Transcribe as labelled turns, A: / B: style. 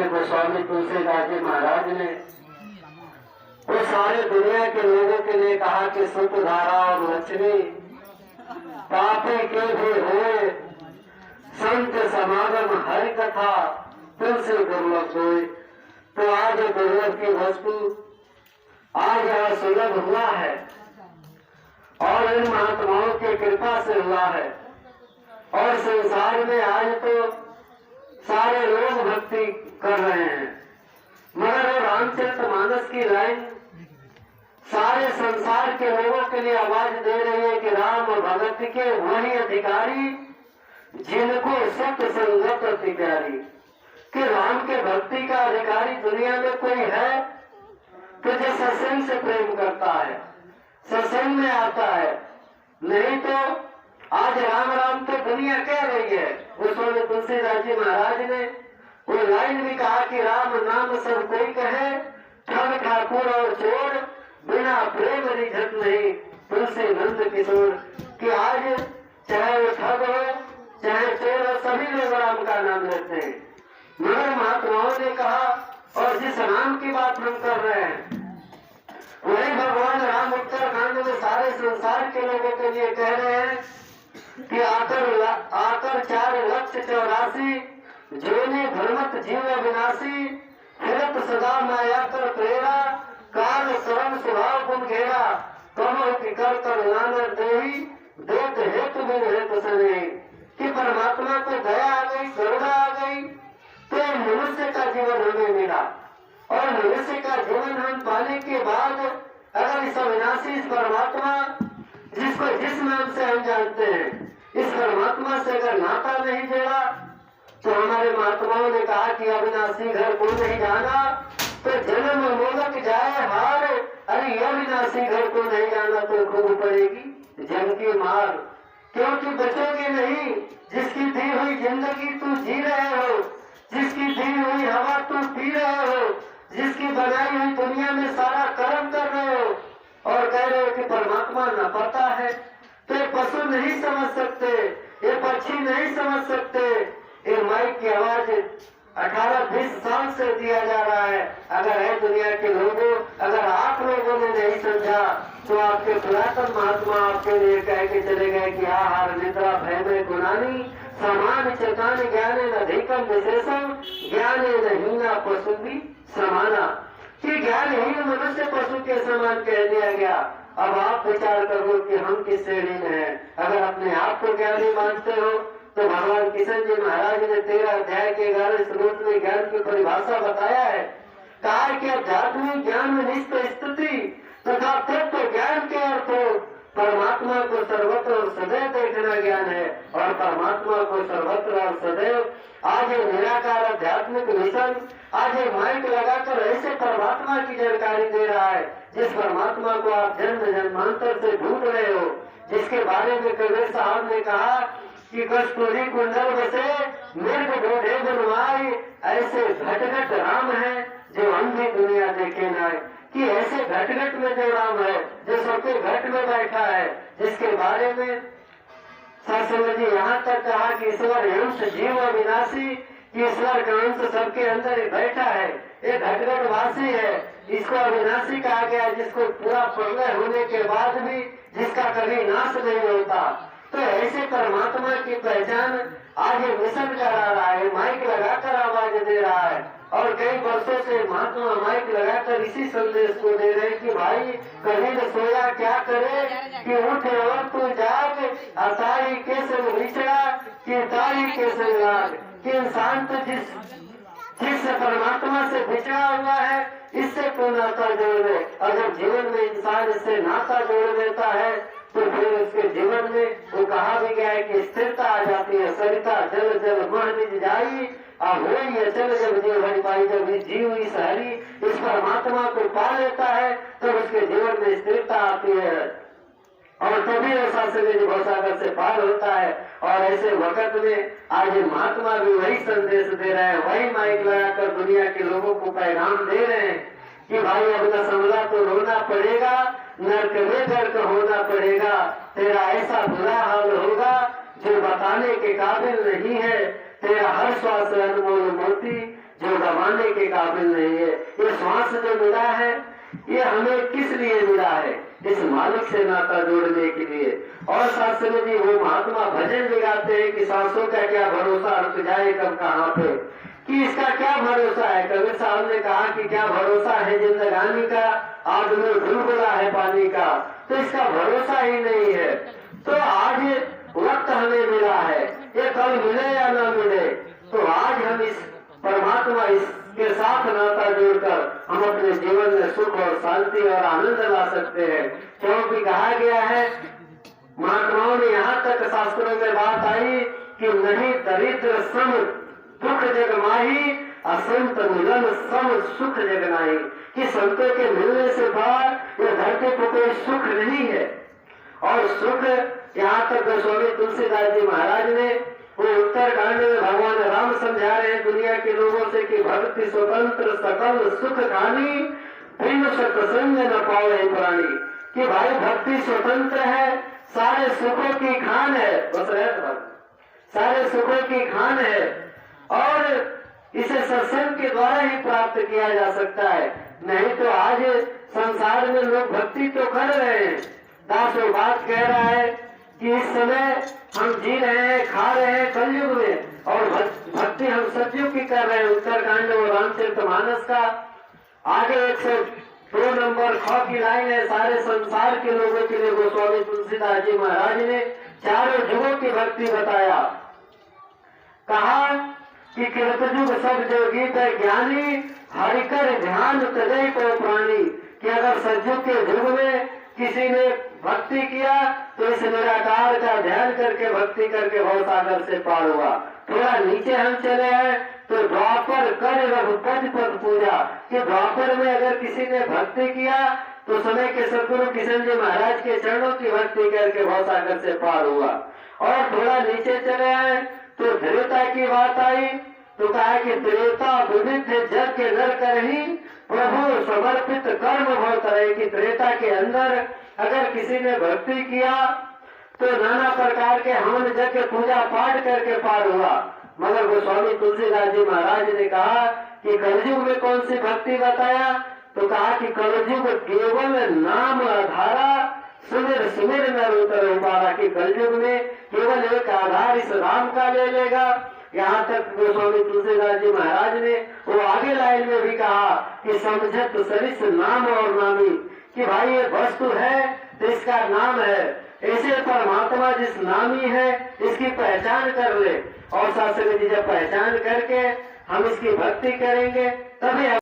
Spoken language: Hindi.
A: पूज्य गोस्वामी तुलसीदास जी महाराज ने वो सारे दुनिया के लोगों के लिए कहा कि सुत धारा और लक्ष्मी पापी के भी हुए संत समागम हरि कथा तुलसी दुर्लभ हुए। तो आज दुर्लभ की वस्तु आज यह सुलभ हुआ है और इन महात्माओं की कृपा से हुआ है। और संसार में आज तो सारे लोग भक्ति कर रहे हैं, मगर रामचरितमानस की लाइन सारे संसार के लोगों के लिए आवाज दे रही है कि राम भगत के वही अधिकारी जिनको सत्य संगत अति प्यारी। कि राम के भक्ति का अधिकारी दुनिया में कोई है तो जो सत्संग से प्रेम करता है, सत्संग में आता है। नहीं तो आज राम राम तो दुनिया कह रही है। गोस्वामी तुलसीदास जी महाराज ने वो लाइन भी कहा कि राम नाम सब कोई कहे, ठग ठाकुर और चोर बिना प्रेम रिझत नहीं तुलसी नंद किशोर। कि आज चाहे वो ठग हो चाहे चोर हो, सभी लोग राम का नाम लेते हैं। मगर महात्माओं ने कहा, और जिस राम की बात हम कर रहे हैं वही भगवान राम उत्तरकांड में सारे संसार के लोगों के लिए कह रहे हैं कि आकर 4,84,000 जोने धर्मत जीव विनाशी, फिरत सदा माया कर प्रेरा, काल कर्म स्वभाव गुण घेरा, कमो की कर नानर देही देत हेतु बिन हेतु सने। कि परमात्मा को दया आ गई, करुणा आ गई तो मनुष्य का जीवन हमें मिला। और मनुष्य का जीवन हम पाने के बाद अगर इस अविनाशी इस परमात्मा जिसको जिस नाम से हम जानते हैं, इस परमात्मा से अगर नाता नहीं जोड़ा तो हमारे महात्माओं ने कहा कि अविनाशी घर को नहीं जाना तो जन्म मोदक जाए हार। अरे अविनाशी घर को नहीं जाना तो खूब पड़ेगी जन की मार। क्योंकि बचोगे नहीं, जिसकी दी हुई जिंदगी तू जी रहे हो, जिसकी दी हुई हवा तू पी रहे हो, जिसकी बनाई हुई दुनिया में सारा कर्म कर रहे हो और कह रहे हो कि परमात्मा न पता है। तो ये पशु नहीं समझ सकते, ये पक्षी नहीं समझ सकते। ये माइक की आवाज 18-20 साल से दिया जा रहा है। अगर है दुनिया के लोगों, अगर आप लोगों ने नहीं समझा तो आपके पुरातन महात्मा आपके लिए कह के चले गए कि आहार निद्रा भय में गुणानी, समान चेतान ज्ञान अधिकम विशेषम, ज्ञान हीना पशु भी समाना। कि ज्ञानहीन मनुष्य पशु के समान कह दिया गया। अब आप विचार करो कि हम किस श्रेणी में हैं। अगर अपने आप को ज्ञानी मानते हो तो भगवान किशन जी महाराज ने 13 अध्याय के 11 श्लोक में ज्ञान की परिभाषा बताया है। कहा कि आध्यात्मिक ज्ञान में निष्ठ स्थिति तथा तत्व ज्ञान के अर्थ परमात्मा को सर्वत्र और सदैव देखना ज्ञान है। और परमात्मा को सर्वत्र और सदैव आज निराकार आध्यात्मिक मिशन आज माइक लगाकर ऐसे परमात्मा की जानकारी दे रहा है जिस परमात्मा को आप जन्म जन्मांतर से ढूंढ रहे हो, जिसके बारे में कबीर साहब ने कहा कि कस्तूरी कुंडल बसे मृग ढूंढे बनवाई, ऐसे घट राम है जो अंधी दुनिया देखे ना। कि ऐसे घट में जो राम है जो सबके घट में बैठा है, जिसके बारे में सत्संग जी यहाँ तक कहा कि ईश्वर अंश जीव विनाशी, कि ईश्वर का अंश सबके अंदर ही बैठा है। ये घट वासी है, इसको अविनाशी कहा गया, जिसको पूरा प्रलय होने के बाद भी जिसका कभी नाश नहीं होता। तो ऐसे परमात्मा की पहचान आज मिशन करा रहा है, माइक लगाकर आवाज दे रहा है। और कई वर्षों से महात्मा माइक लगाकर इसी संदेश को दे रहे कि भाई कभी न सोया क्या करे, कि उठ और तू जाग, अताई के संग बिछड़ा कि ताई के संग लाग। कि इंसान तो जिस परमात्मा से बिछड़ा हुआ है इससे कोई नाता जोड़ ले। अगर जीवन में इंसान इससे नाता जोड़ लेता है तो फिर उसके जीवन में वो कहा भी गया है कि स्थिरता आ जाती है। सरिता जल जल मह निज जाई, अब वही अचल जब जीव हरि पाई। जब इस जीव इस हरि इस परमात्मा को पा लेता है तो उसके जीवन में स्थिरता आती है और तभी ऐसा शरीर भवसागर से पार होता है। और ऐसे वक्त में आज महात्मा भी वही संदेश दे रहे हैं, वही माइक लगाकर दुनिया के लोगों को पैगाम दे रहे हैं कि भाई अपना संभला तो रोना पड़ेगा, नर्क में गर्क होना पड़ेगा, तेरा ऐसा बुरा हाल होगा जो बताने के काबिल नहीं है। तेरा हर श्वास अनमोल मोती जो गंवाने के काबिल नहीं है। ये श्वास जो मिला है ये हमें किस लिए मिला है? इस मालिक से नाता जोड़ने के लिए। और शास्त्र में जी वो महात्मा भजन भी गाते हैं कि सांसों का क्या भरोसा, रुक जाए कब कहाँ पे, कि इसका क्या भरोसा है। कबीर साहब ने कहा कि क्या भरोसा है जिंदगानी का, आग में बुलबुला है पानी का, तो इसका भरोसा ही नहीं है। तो आज वक्त हमें मिला है, ये कल मिले या ना मिले, तो आज हम इस परमात्मा इसके साथ नाता जोड़कर हम अपने जीवन में सुख और शांति और आनंद ला सकते हैं। क्योंकि कहा गया है, महात्माओं ने यहाँ तक शास्त्रों में बात आई कि नहीं दरिद्र सम दुख जग माही, असंत मिलन सम सुख जग नाही, कि संतों के मिलने से बाद ये धरती को कोई सुख नहीं है। और सुख यहाँ तक गोस्वामी तुलसीदास जी महाराज ने वो उत्तरकांड में भगवान राम समझा रहे हैं दुनिया के लोगों से कि भक्ति स्वतंत्र सकल सुख खानी, बिन सत्संग न पावे प्राणी, कि भाई भक्ति स्वतंत्र है, सारे सुखों की खान है, बस सारे सुखों की खान है, और इसे सत्संग के द्वारा ही प्राप्त किया जा सकता है। नहीं तो आज संसार में लोग भक्ति तो कर रहे हैं, दास वो बात कह रहा है कि इस समय हम जी रहे हैं, खा रहे हैं कलयुग में, और भक्ति हम सतयुग की कर रहे हैं। उत्तरकांड और रामचरितमानस का आगे 102 नंबर ख की लाइन है, सारे संसार के लोगों के लिए गोस्वामी तुलसीदास जी महाराज ने चारों युगों की भक्ति बताया। कहा कि कृतयुग सब जो गीत है ज्ञानी, हरिकर ध्यान तजय को प्राणी, कि अगर सतयुग के युग में किसी ने भक्ति किया तो इस निराकार का ध्यान करके भक्ति करके भव सागर से पार हुआ। थोड़ा नीचे हम चले आए तो द्वापर कर रघुपति पद पूजा, कि द्वापर में अगर किसी ने भक्ति किया तो समय के सदगुरु किशन जी महाराज के चरणों की भक्ति करके भव सागर से पार हुआ। और थोड़ा नीचे चले आए तो त्रेता की बात आई, तो कहा कि त्रेता विविध जग के नर करही, प्रभु समर्पित कर्म भव तरह, कि त्रेता के अंदर अगर किसी ने भक्ति किया तो नाना प्रकार के हवन यज्ञ पूजा पाठ करके पार हुआ। मगर गोस्वामी तुलसीदास जी महाराज ने कहा कि कलयुग में कौन सी भक्ति बताया, तो कहा कि कलयुग केवल नाम आधारा, सुमिर सुमिर नर उतर उपारा, कि कलयुग में केवल एक आधार इस राम का ले लेगा। यहाँ तक गोस्वामी तुलसीदास जी महाराज ने वो आगे लाइन में भी कहा कि समझत सरिस नाम और नामी, कि भाई ये वस्तु है तो इसका नाम है, ऐसे परमात्मा जिस नामी है इसकी पहचान कर ले। और शास्त्र में जब पहचान करके हम इसकी भक्ति करेंगे तभी